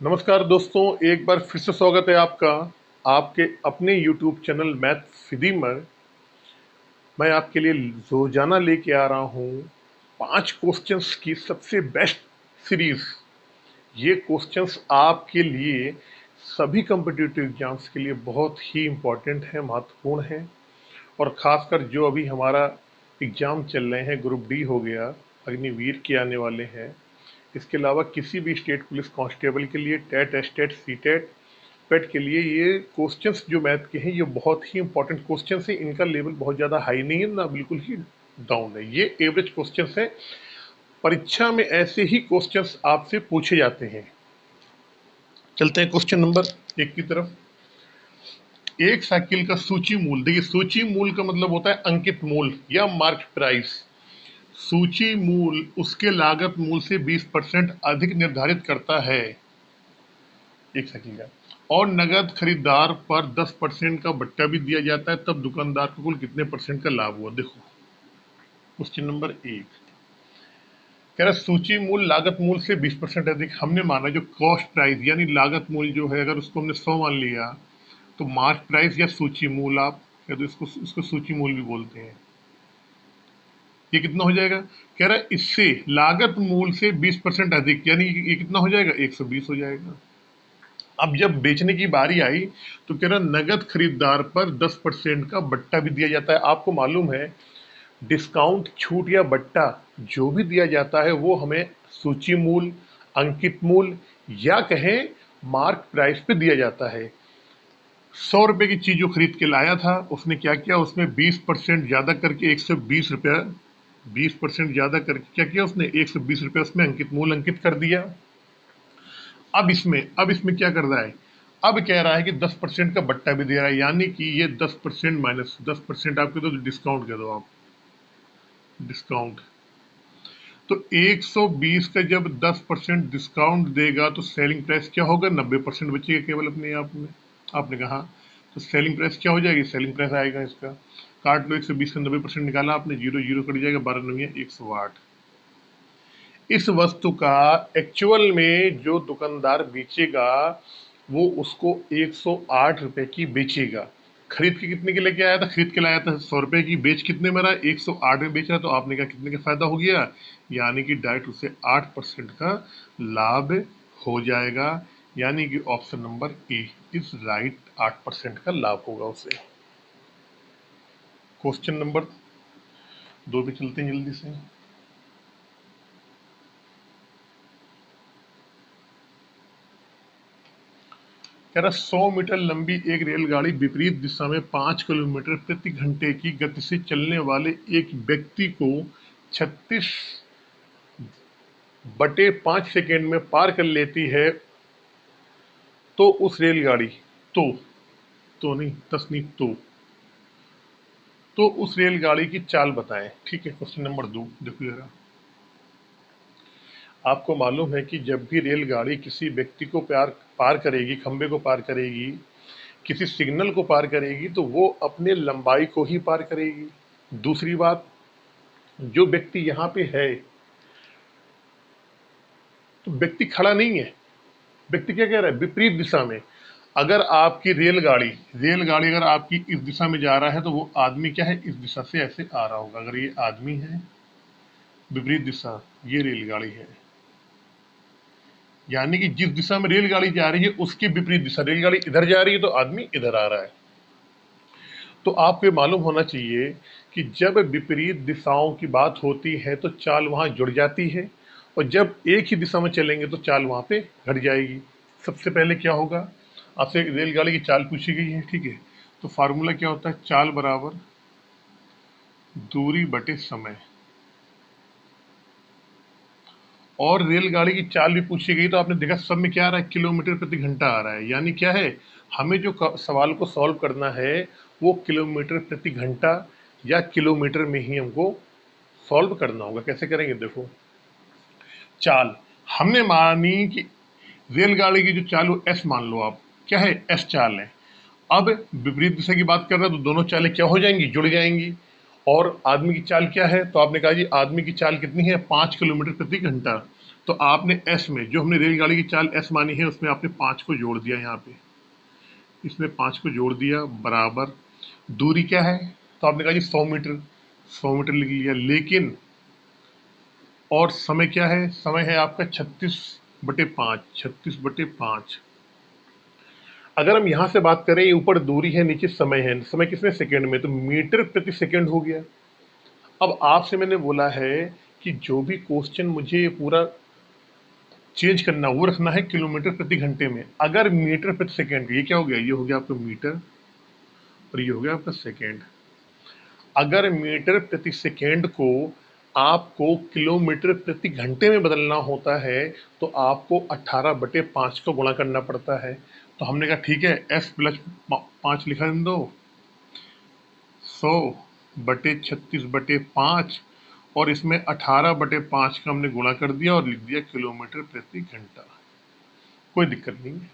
नमस्कार दोस्तों, एक बार फिर से स्वागत है आपका आपके अपने YouTube चैनल मैथ फिदी में। मैं आपके लिए रोजाना लेके आ रहा हूँ 5 क्वेश्चंस की सबसे बेस्ट सीरीज। ये क्वेश्चंस आपके लिए सभी कम्पिटिटिव एग्जाम्स के लिए बहुत ही इम्पोर्टेंट है, महत्वपूर्ण है। और ख़ासकर जो अभी हमारा एग्ज़ाम चल रहे हैं, ग्रुप डी हो गया, अग्निवीर के आने वाले हैं। इसके अलावा किसी भी स्टेट पुलिस कांस्टेबल के लिए, टेट, एस्टेट, सीटेट, पेट के लिए ये क्वेश्चंस जो मैथ के हैं ये बहुत ही इंपॉर्टेंट क्वेश्चंस है। इनका लेवल बहुत ज़्यादा हाई नहीं है ना बिल्कुल ही डाउन है, ये एवरेज क्वेश्चंस है। परीक्षा में ऐसे ही क्वेश्चंस आपसे पूछे जाते हैं। चलते हैं क्वेश्चन नंबर 1 की तरफ। एक साइकिल का सूची मूल, देखिए सूची मूल का मतलब होता है अंकित मूल या मार्क प्राइस। सूची मूल उसके लागत मूल से 20% अधिक निर्धारित करता है, एक साइकिल का। और नगद खरीदार पर 10% का बट्टा भी दिया जाता है, तब दुकानदार को कुल कितने परसेंट का लाभ हुआ। देखो क्वेश्चन नंबर 1 कह रहा है सूची मूल लागत मूल से 20% अधिक। हमने माना जो कॉस्ट प्राइस यानी लागत मूल जो है, अगर उसको हमने 100 मान लिया तो मार्क प्राइस या सूची मूल आप या तो इसको सूची मूल भी बोलते हैं। ये कितना हो जाएगा, कह रहा है इससे लागत मूल से 20% अधिक, यानी ये कितना हो जाएगा, 120 हो जाएगा। अब जब बेचने की बारी आई तो कह रहा नगद खरीदार पर 10% का बट्टा भी दिया जाता है। आपको मालूम है डिस्काउंट, छूट या बट्टा जो भी दिया जाता है वो हमें सूची मूल, अंकित मूल या कहें मार्क प्राइस पे दिया जाता है। 100 रुपए की चीज जो खरीद के लाया था उसने क्या किया, उसमें 20% ज्यादा करके 120 रुपया, 20% ज्यादा करके क्या किया उसने, 120 रुपया उसमें अंकित मूल अंकित कर दिया। अब इसमें क्या कर रहा है, अब कह रहा है कि 10% का बट्टा भी दे रहा है, यानी कि ये 10% माइनस 10% आपके तो डिस्काउंट कह दो आप, डिस्काउंट। तो 120 का जब 10% डिस्काउंट देगा तो सेलिंग प्राइस क्या होगा, 90% बचेगा केवल अपने आप में। आपने कहा तो सेलिंग प्राइस क्या हो जाएगी, सेलिंग प्राइस आएगा इसका, काट लो 120 का 90% निकाला आपने, जीरो जीरो कट जाएगा, 12 9 108। इस वस्तु का एक्चुअल में जो दुकानदार बेचेगा वो उसको 108 रुपए की बेचेगा। खरीद के कितने के लेके आया था, खरीद के लाया था 100 रुपए की, बेच कितने में रहा, 108 में बेच रहा। तो आपने कहा कितने का फायदा हो गया, यानी कि डायरेक्ट उसे 8% का लाभ हो जाएगा। यानी कि option number A is right, 8% का लाभ होगा उसे। क्वेश्चन नंबर 2 पे चलते हैं जल्दी से। कह रहा 100 मीटर लंबी एक रेलगाड़ी विपरीत दिशा में 5 किलोमीटर प्रति घंटे की गति से चलने वाले एक व्यक्ति को 36/5 सेकेंड में पार कर लेती है। तो उस रेलगाड़ी तो तो नहीं तसनीफ तो उस रेलगाड़ी की चाल बताएं। ठीक है, क्वेश्चन नंबर 2 देखो जरा। आपको मालूम है कि जब भी रेलगाड़ी किसी व्यक्ति को पार करेगी, खंबे को पार करेगी, किसी सिग्नल को पार करेगी, तो वो अपने लंबाई को ही पार करेगी। दूसरी बात, जो व्यक्ति यहाँ पे है तो व्यक्ति खड़ा नहीं है, व्यक्ति क्या कह रहा है, विपरीत दिशा में। अगर आपकी रेलगाड़ी रेलगाड़ी अगर आपकी इस दिशा में जा रहा है तो वो आदमी क्या है, इस दिशा से ऐसे आ रहा होगा। अगर ये आदमी है, विपरीत दिशा, ये रेलगाड़ी है, यानी कि जिस दिशा में रेलगाड़ी जा रही है उसकी विपरीत दिशा, रेलगाड़ी इधर जा रही है तो आदमी इधर आ रहा है। तो आपको मालूम होना चाहिए कि जब विपरीत दिशाओं की बात होती है तो चाल वहां जुड़ जाती है, और जब एक ही दिशा में चलेंगे तो चाल वहां पे घट जाएगी। सबसे पहले क्या होगा, आपसे रेलगाड़ी की चाल पूछी गई है, ठीक है। तो फार्मूला क्या होता है, चाल बराबर दूरी बटे समय। और रेलगाड़ी की चाल भी पूछी गई तो आपने देखा सब में क्या आ रहा है, किलोमीटर प्रति घंटा आ रहा है। यानी क्या है, हमें जो सवाल को सॉल्व करना है वो किलोमीटर प्रति घंटा या किलोमीटर में ही हमको सॉल्व करना होगा। कैसे करेंगे, देखो चाल हमने मानी कि रेलगाड़ी की जो चाल वो एस मान लो आप, क्या है, एस चाल है। अब विपरीत दिशा की बात कर रहे हैं तो दोनों चालें क्या हो जाएंगी, जुड़ जाएंगी। और आदमी की चाल क्या है, तो आपने कहा जी आदमी की चाल कितनी है, 5 किलोमीटर प्रति घंटा। तो आपने एस में, जो हमने रेलगाड़ी की चाल एस मानी है, उसमें आपने 5 को जोड़ दिया, यहाँ पे इसमें 5 को जोड़ दिया, बराबर दूरी क्या है, तो आपने कहा जी 100 मीटर, 100 मीटर लिख लिया। लेकिन और समय क्या है, समय है आपका 36/5, 36/5। अगर हम यहाँ से बात करें, ये ऊपर दूरी है, नीचे समय है, समय किसमें, सेकंड में, तो मीटर प्रति सेकंड हो गया। अब आपसे मैंने बोला है कि जो भी क्वेश्चन मुझे ये पूरा चेंज करना, वो रखना है किलोमीटर प्रति घंटे में। अगर मीटर प्रति सेकंड, ये क्या हो गया, ये हो गया आपका मीटर और ये हो गया आपका सेकंड। अगर मीटर प्रति सेकेंड को आपको किलोमीटर प्रति घंटे में बदलना होता है, तो आपको 18/5 को गुणा करना पड़ता है। तो हमने कहा ठीक है, s प्लस 5 लिखा दो, 100/36/5, और इसमें 18/5 का हमने गुणा कर दिया और लिख दिया किलोमीटर प्रति घंटा। कोई दिक्कत नहीं है,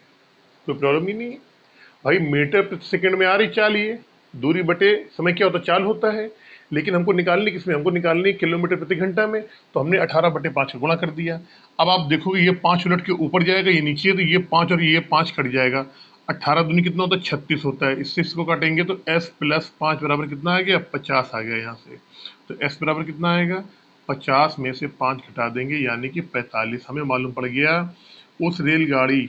कोई प्रॉब्लम ही नहीं है भाई। मीटर प्रति सेकंड में आ रही चाल, ये दूरी बटे समय क्या होता है, चाल होता है। लेकिन हमको निकालनी किसमें, हमको निकालनी किलोमीटर प्रति घंटा में, तो हमने 18/5 का गुणा कर दिया। अब आप देखोगे ये 5 उलट के ऊपर जाएगा, ये नीचे है, तो ये 5 और ये 5 कट जाएगा। 18 दूनी कितना होता है, 36 होता है। इससे इसको काटेंगे तो s + 5 बराबर कितना आ गया, 50 आ गया यहाँ से। तो s बराबर कितना आएगा, 50 में से 5 घटा देंगे, यानी कि 45। हमें मालूम पड़ गया उस रेलगाड़ी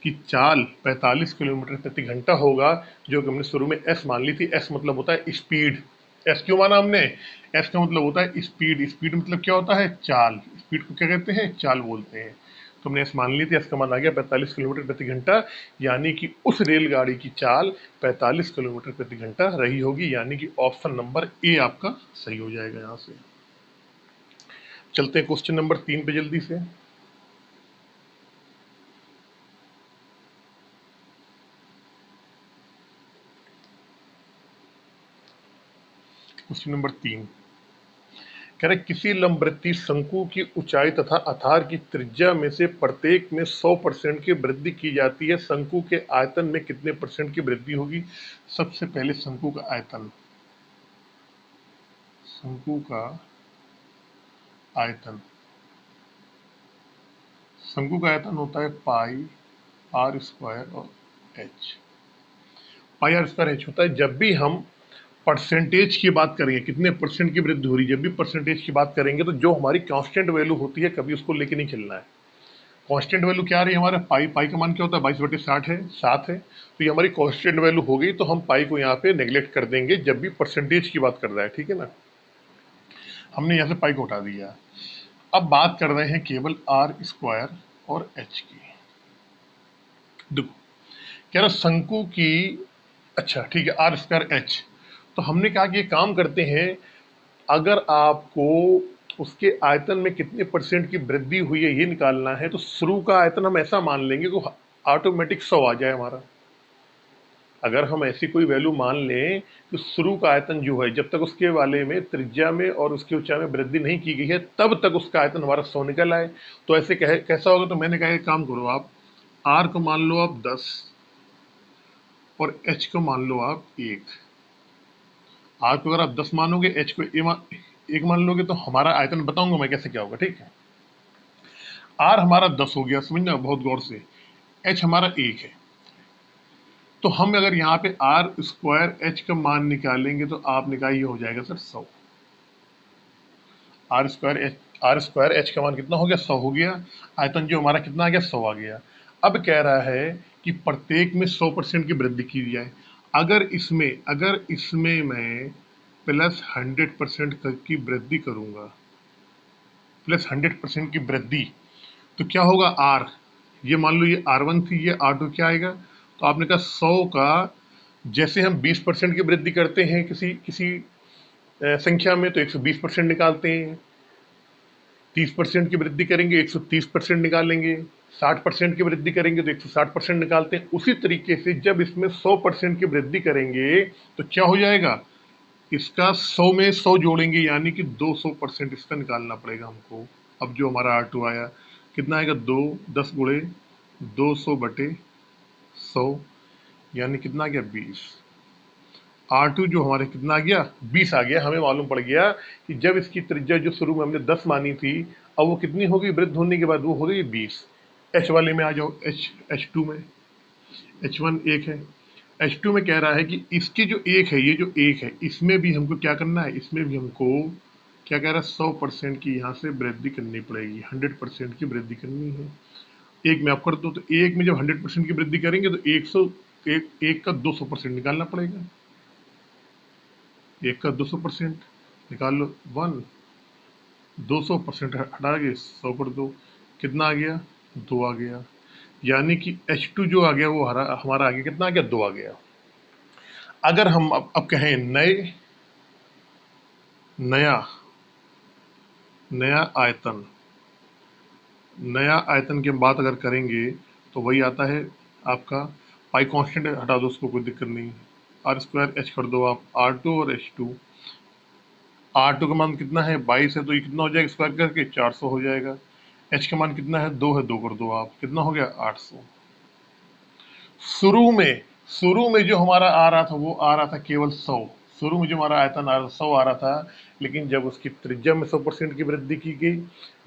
की चाल 45 किलोमीटर प्रति घंटा होगा, जो कि हमने शुरू में एस मान ली थी। एस मतलब होता है स्पीड। एस क्यों माना हमने, एस का मतलब होता है स्पीड। स्पीड मतलब क्या होता है, चाल। स्पीड को क्या कहते हैं, चाल बोलते हैं। तो हमने एस मान ली थी, एस का मान आ गया 45 किलोमीटर प्रति घंटा, यानी कि उस रेलगाड़ी की चाल 45 किलोमीटर प्रति घंटा रही होगी, यानी कि ऑप्शन नंबर ए आपका सही हो जाएगा। यहाँ से चलते हैं क्वेश्चन नंबर 3 पे जल्दी से। क्वेश्चन नंबर 3 कह रहे किसी लंबवृत्तीय शंकु की ऊंचाई तथा आधार की त्रिज्या में से प्रत्येक में 100% की वृद्धि की जाती है, शंकु के आयतन में कितने % की वृद्धि होगी। सबसे पहले शंकु का आयतन, शंकु का आयतन, शंकु का आयतन होता है पाई आर स्क्वायर और h. Pi r square h होता है। जब भी हम परसेंटेज की बात करेंगे, कितने % की वृद्धि हो रही है, जब भी परसेंटेज की बात करेंगे, तो जो हमारी कांस्टेंट वैल्यू होती है, कभी उसको लेके नहीं चलना है। कांस्टेंट वैल्यू क्या आ रही है हमारे, पाई। पाई का मान क्या होता है, 22/60 है, 7 है। तो ये हमारी कांस्टेंट वैल्यू हो गई, तो हम पाई को यहाँ पे नेग्लेक्ट कर देंगे जब भी परसेंटेज की बात कर रहा है, ठीक है ना। हमने यहाँ से पाई को हटा दिया। अब बात कर रहे हैं केवल आर स्क्वायर और एच की। देखो कह रहा शंकु की, अच्छा ठीक है, आर स्क्वायर एच। तो हमने कहा कि ये काम करते हैं, अगर आपको उसके आयतन में कितने % की वृद्धि हुई है ये निकालना है, तो शुरू का आयतन हम ऐसा मान लेंगे कि ऑटोमेटिक 100 आ जाए हमारा। अगर हम ऐसी कोई वैल्यू मान लें कि शुरू का आयतन जो है, जब तक उसके वाले में त्रिज्या में और उसकी ऊंचाई में वृद्धि नहीं की गई है, तब तक उसका आयतन हमारा 100 निकल आए, तो ऐसे कैसा होगा। तो मैंने कहा एक काम करो, आप आर को मान लो आप 10 और एच को मान लो आप 1। आर को अगर आप 10 मानोगे, एच को 1 मान लोगे, तो हमारा आयतन बताऊंगा मैं कैसे क्या होगा, ठीक है। आर हमारा 10 हो गया, समझना बहुत गौर से। एच हमारा 1 है। तो हम अगर यहाँ पे आर स्क्वायर एच का मान निकालेंगे, तो आपने कहा ये हो जाएगा सर 100। आर स्क्वायर एच का मान कितना हो गया, 100 हो गया। आयतन जो हमारा कितना आ गया, 100 आ गया। अब कह रहा है कि प्रत्येक में 100% की वृद्धि की जाए। अगर इसमें मैं +100% की वृद्धि करूंगा, +100% की वृद्धि, तो क्या होगा, आर, ये मान लो ये R1 थी, ये R2 क्या आएगा। तो आपने कहा 100 का, जैसे हम 20% की वृद्धि करते हैं किसी किसी संख्या में, तो 120% निकालते हैं। 30% की वृद्धि करेंगे 130% निकालेंगे। 60% की वृद्धि करेंगे तो 160% निकालते हैं। उसी तरीके से जब इसमें 100% की वृद्धि करेंगे, तो क्या हो जाएगा, इसका 100 में 100 जोड़ेंगे, यानी कि 200% इसका निकालना पड़ेगा हमको। अब जो हमारा R2 आया, कितना आएगा, 10 गुणे 200/100, यानी कितना आ गया, 20। R2 जो हमारे कितना आ गया, 20 आ गया। हमें मालूम पड़ गया कि जब इसकी त्रिज्या जो शुरू में हमने 10 मानी थी, अब वो कितनी होगी वृद्धि होने के बाद? वो हो गई 20। एच वाले में आ जाओ, एच टू में। एच वन एक है, एच टू में कह रहा है कि इसकी जो एक है, ये जो एक है, इसमें भी हमको क्या करना है? इसमें भी हमको क्या कह रहा है? 100% की यहाँ से वृद्धि करनी पड़ेगी, 100% की वृद्धि करनी है। एक में आप कर दो, तो एक में जब 100% की वृद्धि करेंगे तो 100, एक का 200% निकालना पड़ेगा। एक का 200% निकाल लो, 1, 200% हटा के 100 कर दो, कितना आ गया? 2 आ गया। यानी कि H2 जो आ गया वो हमारा आ गया, कितना आ गया? 2 आ गया। अगर हम अब कहें नया नया आयतन, नया आयतन की हम बात अगर करेंगे तो वही आता है आपका पाई कांस्टेंट, हटा दो उसको, कोई दिक्कत नहीं। आर स्क्वायर एच कर दो आप, R2 और H2। R2 का मान कितना है? 22 है, तो ये कितना हो जाएगा स्क्वायर करके? 400 हो जाएगा। H का मान कितना है? 2 है, 2 कर दो आप, कितना हो गया? 800। शुरू में जो हमारा आ रहा था वो आ रहा था केवल 100। शुरू में जो हमारा आयतन 100 आ रहा था, लेकिन जब उसकी त्रिज्या में 100% की वृद्धि की गई,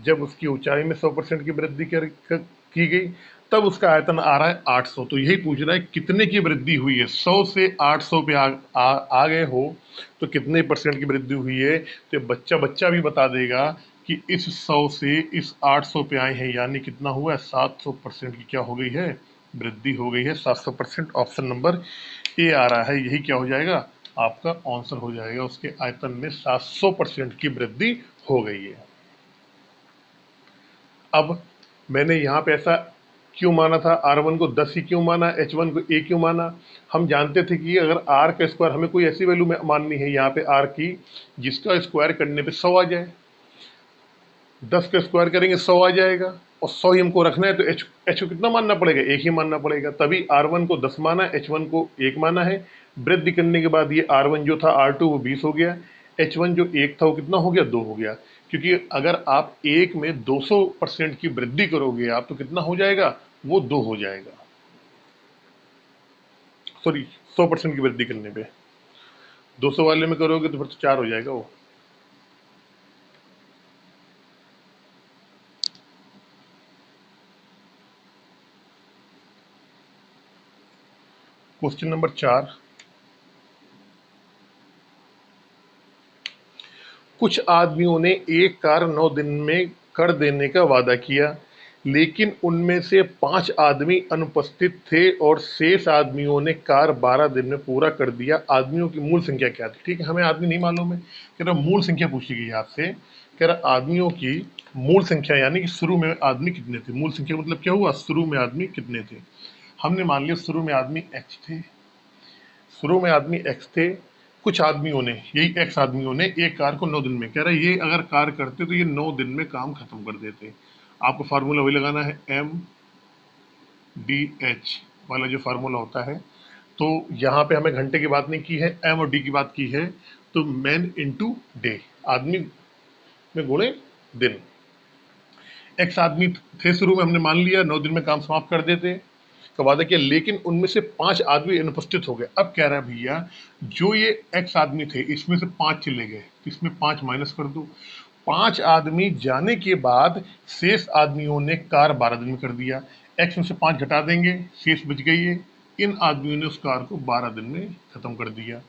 जब उसकी ऊंचाई में 100% की वृद्धि की गई, तब उसका आयतन आ रहा है 800। तो यही पूछ रहा है कितने की वृद्धि हुई है? 100 से 800 पे आ गए हो तो कितने % की वृद्धि हुई है? तो बच्चा बच्चा भी बता देगा कि इस 100 से इस 800 पे आए हैं, यानी कितना हुआ है? 700% की क्या हो गई है? वृद्धि हो गई है। 700%। ऑप्शन नंबर ए आ रहा है, यही क्या हो जाएगा? आपका आंसर हो जाएगा। उसके आयतन में 700% की वृद्धि हो गई है। अब मैंने यहाँ पे ऐसा क्यों माना था? R1 को 10 ही क्यों माना? H1 को A क्यों माना? हम जानते थे कि अगर R का स्क्वायर, हमें कोई ऐसी वैल्यू माननी है यहाँ पे R की जिसका स्क्वायर करने पे 100 आ जाए। 10 का स्क्वायर करेंगे 100 आ जाएगा, और 100 ही हमको रखना है, तो एच को कितना मानना पड़ेगा? एक ही मानना पड़ेगा। तभी R1 को 10 माना, H1 को 1 माना है। वृद्धि करने के बाद ये R1 जो था R2 वो 20 हो गया, H1 जो 1 था वो कितना हो गया? 2 हो गया। क्योंकि अगर आप एक में 200% की वृद्धि करोगे आप, तो कितना हो जाएगा? वो 2 हो जाएगा। सॉरी, 100% की वृद्धि करने पे 200 वाले में करोगे तो फिर तो 4 हो जाएगा वो। क्वेश्चन नंबर 4, कुछ आदमियों ने एक कार 9 दिन में कर देने का वादा किया, लेकिन उनमें से 5 आदमी अनुपस्थित थे और शेष आदमियों ने कार 12 दिन में पूरा कर दिया। आदमियों की मूल संख्या क्या थी? ठीक है, हमें आदमी नहीं मालूम है, कह रहा मूल संख्या पूछी गई आपसे। कह रहा आदमियों की मूल संख्या, यानी कि शुरू में आदमी कितने थे। मूल संख्या मतलब क्या हुआ? शुरू में आदमी कितने थे। हमने मान लिया शुरू में आदमी एक्स थे, शुरू में आदमी एक्स थे। कुछ आदमियों ने, यही एक्स आदमियों ने एक कार को 9 दिन में, कह रहा है ये अगर कार करते तो ये 9 दिन में काम खत्म कर देते। आपको फार्मूला वही लगाना है, MDH वाला जो फार्मूला होता है। तो यहाँ पे हमें घंटे की बात नहीं की है, एम और डी की बात की है। तो मैन इंटू डे, आदमी में गुणे दिन। एक्स आदमी थे शुरू में, हमने मान लिया 9 दिन में काम समाप्त कर देते का वादा किया, लेकिन उनमें से 5 आदमी अनुपस्थित हो गए। अब कह रहा है भैया जो ये एक्स आदमी थे इसमें से 5 चले गए, इसमें 5 माइनस कर दो। 5 आदमी जाने के बाद शेष आदमियों ने कार 12 दिन में कर दिया। एक्स में से 5 घटा देंगे, शेष बच गई है। इन आदमियों ने उस कार को 12 दिन में खत्म कर दिया।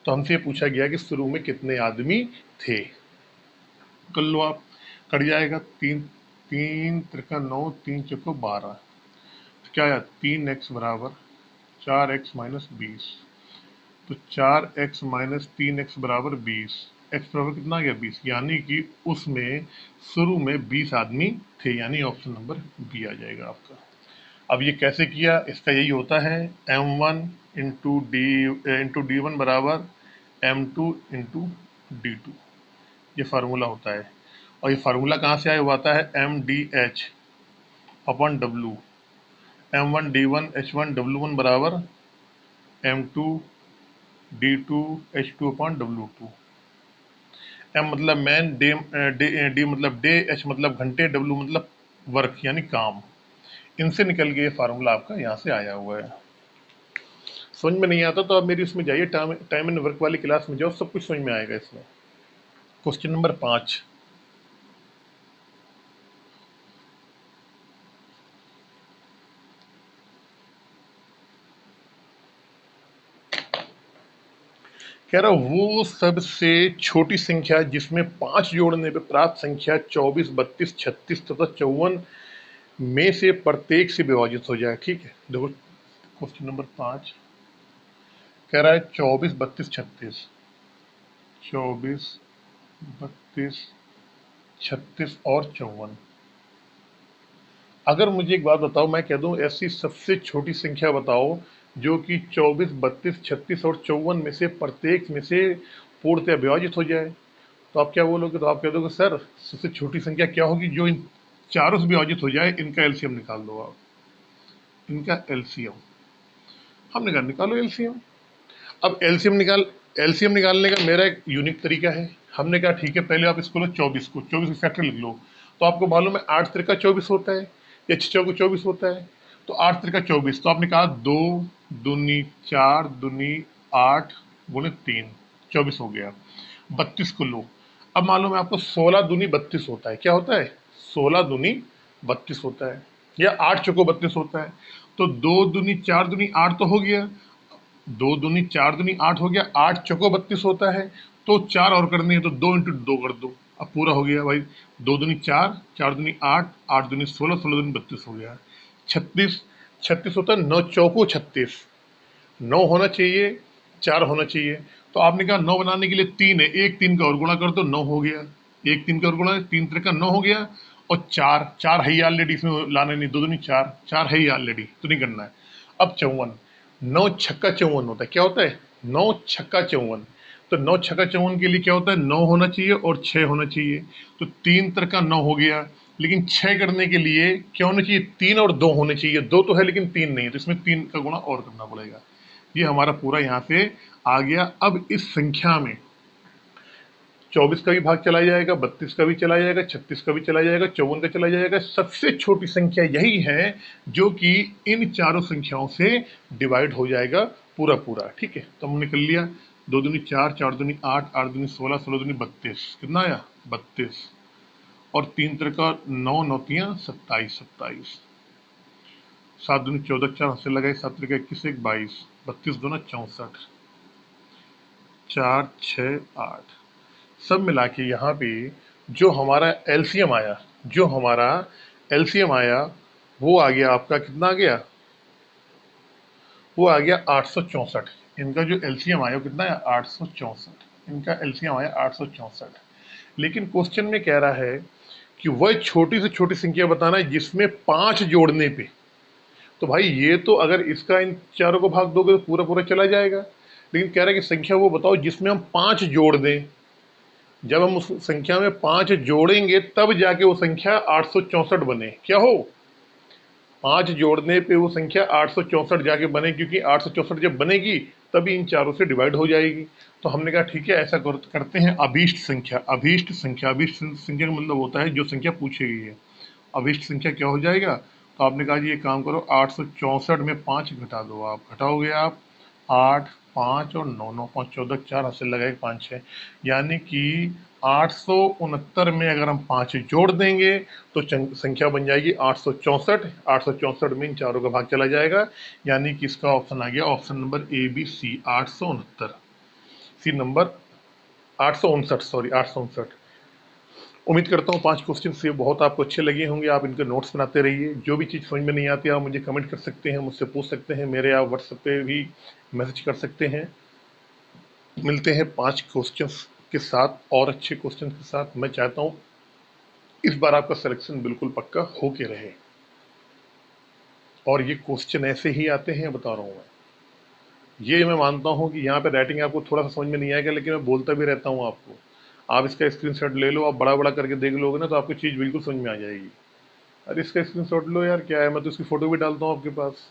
तो हमसे पूछा गया कि शुरू में कितने आदमी थे। कर लो आप, कट जाएगा। 3 3 त्रिका 9, 3 चौको 12, क्या आया? 3x बराबर 4x माइनस 20। तो 4x माइनस 3x बराबर 20। x बराबर कितना आ गया? 20। यानी कि उसमें शुरू में 20 आदमी थे, यानी ऑप्शन नंबर बी आ जाएगा आपका। अब ये कैसे किया? इसका यही होता है, M1 इंटू डी वन बराबर M2 इंटू D2। ये फार्मूला होता है। और ये फार्मूला कहाँ से आया? हुआ आता है MDH upon W। M1 D1 H1 W1 बराबर M2 D2 H2 upon W2। M मतलब मैन, डी मतलब डे, H मतलब घंटे, W मतलब वर्क यानी काम। इनसे निकल के ये फार्मूला आपका यहाँ से आया हुआ है। समझ में नहीं आता तो आप मेरी उसमें जाइए, टाइम एंड वर्क वाली क्लास में जाओ, सब कुछ समझ में आएगा इसमें। क्वेश्चन नंबर 5, कह रहा वो सबसे छोटी संख्या जिसमें 5 जोड़ने पे प्राप्त संख्या 24, 32, 36 तथा 54 में से प्रत्येक से विभाजित हो जाए। ठीक है, देखो क्वेश्चन नंबर 5 कह रहा है 24, 32, 36, 24, 32, 36 और 54। अगर मुझे एक बात बताओ, मैं कह दूं ऐसी सबसे छोटी संख्या बताओ जो कि 24, 32, 36 और 54 में से प्रत्येक में से पूर्णतः विभाजित हो जाए, तो आप क्या बोलोगे? तो आप कह दोगे सर सबसे छोटी संख्या क्या होगी जो इन चारों से विभाजित हो जाए, इनका एलसीएम निकाल दो आप, इनका एलसीएम। हमने कहा निकालो एलसीएम। अब एलसीएम निकालने का मेरा एक यूनिक तरीका है। हमने कहा ठीक है, पहले आप इसको लो 24 को, 24 को फैक्टर लिख लो। तो आपको मालूम है 8 त्रिका 24 होता है या 6 चौको 24 होता है। तो 8 त्रिका 24, तो आपने कहा 2 दूनी 4 दूनी 8 गुणे 3, 24 हो गया। 32 को लो, अब मालूम है आपको 16 दूनी 32 होता है। क्या होता है? 16 दूनी 32 होता है, या 8 चौको 32 होता है। तो 2 दूनी 4 दूनी 8 तो हो गया, 2 दूनी 4 दूनी 8 हो गया, 8 चौको 32 होता है। तो 4 और करनी है तो 2 इंटू 2 कर दो, अब पूरा हो गया भाई। 2 दूनी 4, 4 दूनी 8, 8 दूनी 16, 16 दूनी 32 हो गया। 36, 36 होता है 9 चौको 36, 9 होना चाहिए, 4 होना चाहिए। तो आपने कहा 9 बनाने के लिए 3 है, एक 3 का और गुणा कर दो, 9 हो गया। एक 3 का और गुणा, 3 3 का 9 हो गया। और 4, 4 है ही ऑलरेडी, इसमें लाने नहीं, 2 दूनी 4, 4 है ही ऑलरेडी, तो नहीं करना है। अब 54, 9 छक्का 54 होता है। क्या होता है? 9 छक्का 54। तो 9 छक्का 54 के लिए क्या होता है? 9 होना चाहिए और 6 होना चाहिए। तो 3 का 9 हो गया, लेकिन 6 करने के लिए क्या होना चाहिए? 3 और 2 होने चाहिए। 2 तो है लेकिन 3 नहीं है, तो इसमें 3 का गुणा और करना पड़ेगा। ये हमारा पूरा यहाँ से आ गया। अब इस संख्या में 24 का भी भाग चला जाएगा, 32 का भी चला जाएगा, 36 का भी चला जाएगा, 54 का चला जाएगा। सबसे छोटी संख्या यही है जो कि इन चारों संख्याओं से डिवाइड हो जाएगा पूरा पूरा। ठीक है, तो हमने कर लिया। 2 दूनी 4, 4 दूनी 8, 8 दूनी 16, 16 दूनी 32, कितना आया? 32। और 3 त्रिका 9, 9 तियां 27, 27। 7 दूनी 14, 4 हाथ से लगाए, 7 त्रिका 21, 1 22, 32 दूना 64, 4 6 8। सब मिला के यहाँ पे जो हमारा एलसीएम आया, जो हमारा एलसीएम आया वो आ गया आपका, कितना आ गया? वो आ गया 864। इनका जो एलसीएम आया वो कितना है? 864। इनका एलसीएम आया 864। लेकिन क्वेश्चन में कह रहा है कि वह छोटी से छोटी संख्या बताना है जिसमें 5 जोड़ने पे। तो भाई ये तो अगर इसका इन चारों को भाग दोगे तो पूरा पूरा चला जाएगा, लेकिन कह रहा है कि संख्या वो बताओ जिसमें हम 5 जोड़ दें। जब हम उस संख्या में 5 जोड़ेंगे तब जाके वो संख्या 864 बने। क्या हो? 5 जोड़ने पे वो संख्या 864 जाके बने, क्योंकि 864 जब बनेगी तभी इन चारों से डिवाइड हो जाएगी। तो हमने कहा ठीक है, ऐसा करते हैं। अभीष्ट संख्या, अभीष्ट संख्या, अभीष्ट संख्या का मतलब होता है जो संख्या पूछी गई है। अभीष्ट संख्या क्या हो जाएगा? तो आपने कहा जी एक काम करो, 864 में 5 घटा दो। आप घटाओगे आप 8, 5 और 9, 9 5 14, 4 हाथ से लगाए 5 6, यानी कि 869 में अगर हम 5 जोड़ देंगे तो संख्या बन जाएगी 864। 864 में इन चारों का भाग चला जाएगा, यानी कि इसका ऑप्शन आ गया, option number A B C, 869। C number 859, sorry 859। उम्मीद करता हूँ 5 क्वेश्चन से बहुत आपको अच्छे लगे होंगे। आप इनके नोट्स बनाते रहिए। जो भी चीज़ समझ में नहीं आती आप मुझे कमेंट कर सकते हैं, मुझसे पूछ सकते हैं, मेरे आप व्हाट्सएप पे भी मैसेज कर सकते हैं। मिलते हैं 5 क्वेश्चंस के साथ और अच्छे क्वेश्चन के साथ। मैं चाहता हूँ इस बार आपका सिलेक्शन बिल्कुल पक्का हो के रहे, और ये क्वेश्चन ऐसे ही आते हैं बता रहा हूँ मैं। ये मैं मानता हूँ कि यहाँ पे राइटिंग आपको थोड़ा सा समझ में नहीं आएगा, लेकिन मैं बोलता भी रहता हूँ आपको। आप इसका स्क्रीनशॉट ले लो, आप बड़ा बड़ा करके देख लोगे ना तो आपको चीज़ बिल्कुल समझ में आ जाएगी। अरे इसका स्क्रीनशॉट लो यार, क्या है, मैं तो इसकी फ़ोटो भी डालता हूँ आपके पास।